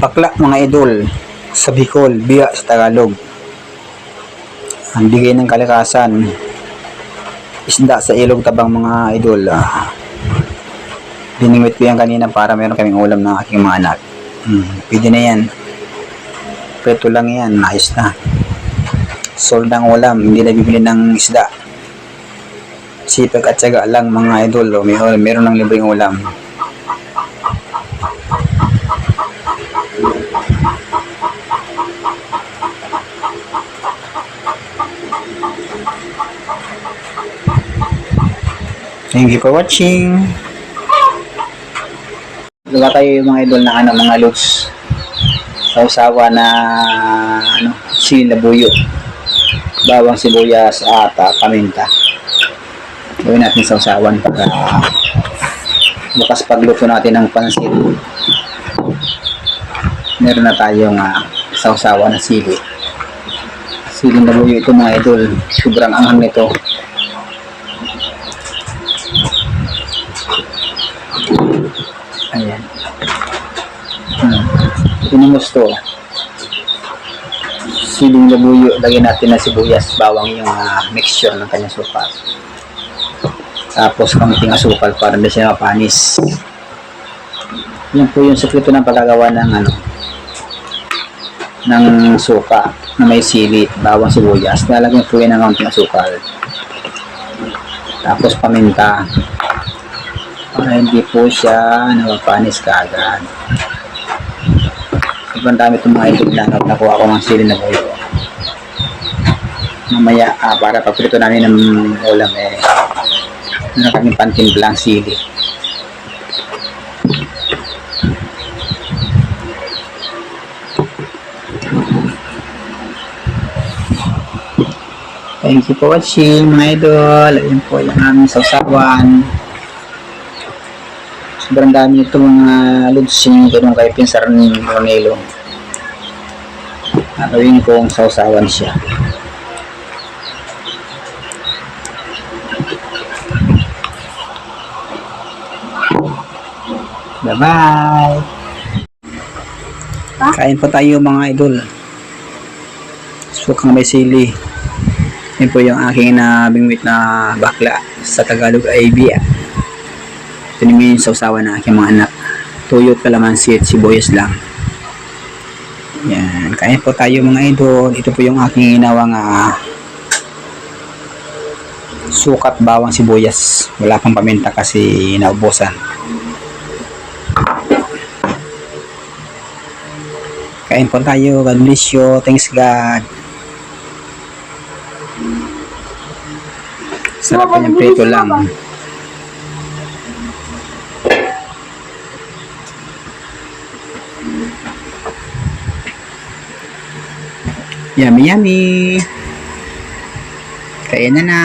Bakla mga idol, sa Bicol, biya sa Tagalog. Ang bigay ng kalikasan, isda sa ilog tabang mga idol. Dinimit ko yan kanina para meron kaming ulam ng aking mga anak. Pwede na yan. Preto lang yan, ayos na. Sold ang ulam, hindi na bibili ng isda. Sipag at syaga lang mga idol, meron ng libreng ulam. Thank you for watching. Gawa tayo mga idol na mga loads. Sausawa na sili na buyo, bawang sibuyas at paminta. Gawin natin sausawan para bukas pagluto natin ng pansit. Meron na tayong sausawa na sili na buyo ito mga idol. Sobrang anghang nito. Ayan. Inimos to. Siling labuyo, lagyan natin na sibuyas, bawang yung mixture ng kanyang suka. Tapos kamuting asukal para hindi siya mapanis. Yan po yung sekreto ng pagkagawa ng suka na may sili, bawang, sibuyas. Nalagyan po yan ng kamuting asukal. Tapos paminta. Para hindi po siya napapanis kaagad. Sobrang dami itong mga itlog na nakuha ko ng sili na buyo. Mamaya para paprito namin ng ulam meron kaming pantimplang sili. Thank you for watching mga idol. Ayun po yung aming sausawan. Sobrang dami ito mga ludsing ganun kay Pinsar ni Ronelo. Gawin kong sausawan siya. Bye bye. Kain po tayo mga idol. Sukang may sili. Yan po yung aking nabingwit na bakla, sa Tagalog ay biya. Ito naman yung sausawa ng aking mga anak. Tuyot, kalamansi at sibuyas lang. Yan. Kain po tayo mga idol. Ito po yung aking inawang sukat, bawang, sibuyas. Wala pang paminta kasi naubusan. Kain po tayo. God bless you. Thanks God. Sarap pa niyang prito lang. Yummy yummy. Kaya na.